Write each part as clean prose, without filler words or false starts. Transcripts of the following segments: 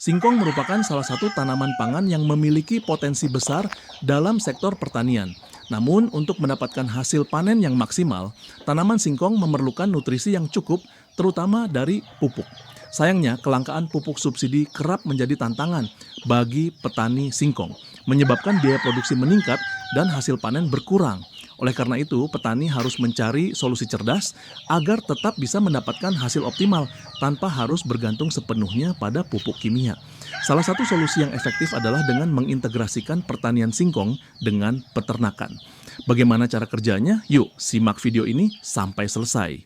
Singkong merupakan salah satu tanaman pangan yang memiliki potensi besar dalam sektor pertanian. Namun, untuk mendapatkan hasil panen yang maksimal, tanaman singkong memerlukan nutrisi yang cukup, terutama dari pupuk. Sayangnya, kelangkaan pupuk subsidi kerap menjadi tantangan bagi petani singkong, menyebabkan biaya produksi meningkat dan hasil panen berkurang. Oleh karena itu, petani harus mencari solusi cerdas agar tetap bisa mendapatkan hasil optimal tanpa harus bergantung sepenuhnya pada pupuk kimia. Salah satu solusi yang efektif adalah dengan mengintegrasikan pertanian singkong dengan peternakan. Bagaimana cara kerjanya? Yuk, simak video ini sampai selesai.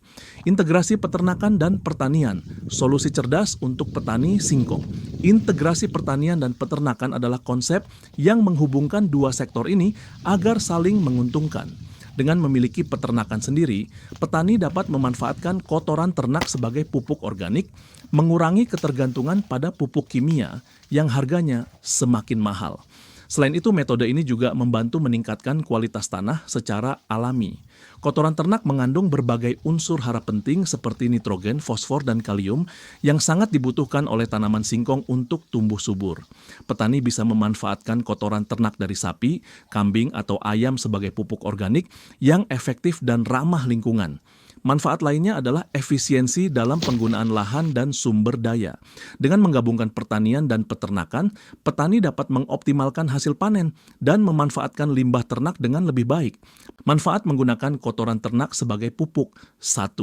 Integrasi peternakan dan pertanian, solusi cerdas untuk petani singkong. Integrasi pertanian dan peternakan adalah konsep yang menghubungkan dua sektor ini agar saling menguntungkan. Dengan memiliki peternakan sendiri, petani dapat memanfaatkan kotoran ternak sebagai pupuk organik, mengurangi ketergantungan pada pupuk kimia yang harganya semakin mahal. Selain itu, metode ini juga membantu meningkatkan kualitas tanah secara alami. Kotoran ternak mengandung berbagai unsur hara penting seperti nitrogen, fosfor, dan kalium yang sangat dibutuhkan oleh tanaman singkong untuk tumbuh subur. Petani bisa memanfaatkan kotoran ternak dari sapi, kambing, atau ayam sebagai pupuk organik yang efektif dan ramah lingkungan. Manfaat lainnya adalah efisiensi dalam penggunaan lahan dan sumber daya. Dengan menggabungkan pertanian dan peternakan, petani dapat mengoptimalkan hasil panen dan memanfaatkan limbah ternak dengan lebih baik. Manfaat menggunakan kotoran ternak sebagai pupuk. 1.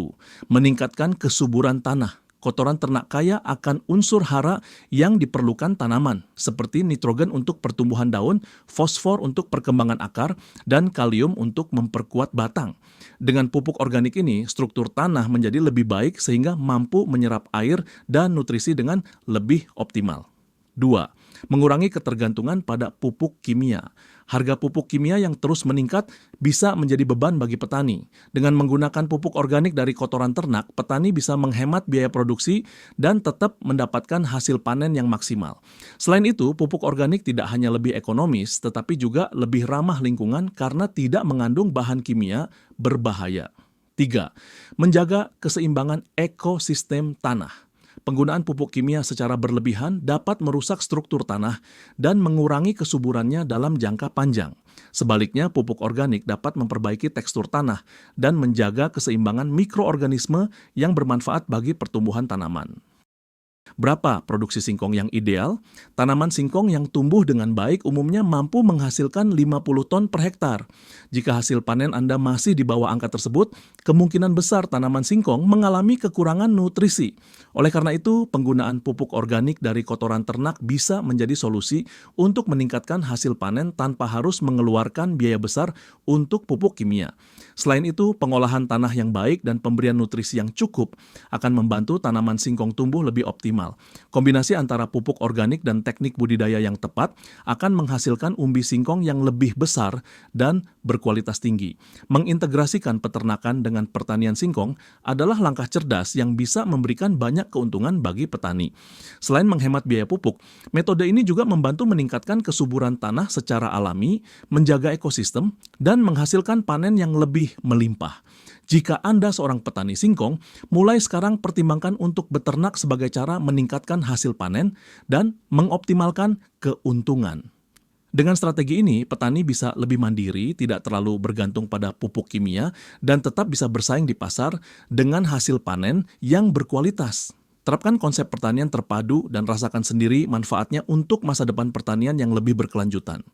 Meningkatkan kesuburan tanah. Kotoran ternak kaya akan unsur hara yang diperlukan tanaman, seperti nitrogen untuk pertumbuhan daun, fosfor untuk perkembangan akar, dan kalium untuk memperkuat batang. Dengan pupuk organik ini, struktur tanah menjadi lebih baik sehingga mampu menyerap air dan nutrisi dengan lebih optimal. 2. Mengurangi ketergantungan pada pupuk kimia. Harga pupuk kimia yang terus meningkat bisa menjadi beban bagi petani. Dengan menggunakan pupuk organik dari kotoran ternak, petani bisa menghemat biaya produksi dan tetap mendapatkan hasil panen yang maksimal. Selain itu, pupuk organik tidak hanya lebih ekonomis, tetapi juga lebih ramah lingkungan karena tidak mengandung bahan kimia berbahaya. 3. Menjaga keseimbangan ekosistem tanah. Penggunaan pupuk kimia secara berlebihan dapat merusak struktur tanah dan mengurangi kesuburannya dalam jangka panjang. Sebaliknya, pupuk organik dapat memperbaiki tekstur tanah dan menjaga keseimbangan mikroorganisme yang bermanfaat bagi pertumbuhan tanaman. Berapa produksi singkong yang ideal? Tanaman singkong yang tumbuh dengan baik umumnya mampu menghasilkan 50 ton per hektar. Jika hasil panen Anda masih di bawah angka tersebut, kemungkinan besar tanaman singkong mengalami kekurangan nutrisi. Oleh karena itu, penggunaan pupuk organik dari kotoran ternak bisa menjadi solusi untuk meningkatkan hasil panen tanpa harus mengeluarkan biaya besar untuk pupuk kimia. Selain itu, pengolahan tanah yang baik dan pemberian nutrisi yang cukup akan membantu tanaman singkong tumbuh lebih optimal. Kombinasi antara pupuk organik dan teknik budidaya yang tepat akan menghasilkan umbi singkong yang lebih besar dan berkualitas tinggi. Mengintegrasikan peternakan dengan pertanian singkong adalah langkah cerdas yang bisa memberikan banyak keuntungan bagi petani. Selain menghemat biaya pupuk, metode ini juga membantu meningkatkan kesuburan tanah secara alami, menjaga ekosistem, dan menghasilkan panen yang lebih melimpah. Jika Anda seorang petani singkong, mulai sekarang pertimbangkan untuk beternak sebagai cara meningkatkan hasil panen dan mengoptimalkan keuntungan. Dengan strategi ini, petani bisa lebih mandiri, tidak terlalu bergantung pada pupuk kimia, dan tetap bisa bersaing di pasar dengan hasil panen yang berkualitas. Terapkan konsep pertanian terpadu dan rasakan sendiri manfaatnya untuk masa depan pertanian yang lebih berkelanjutan.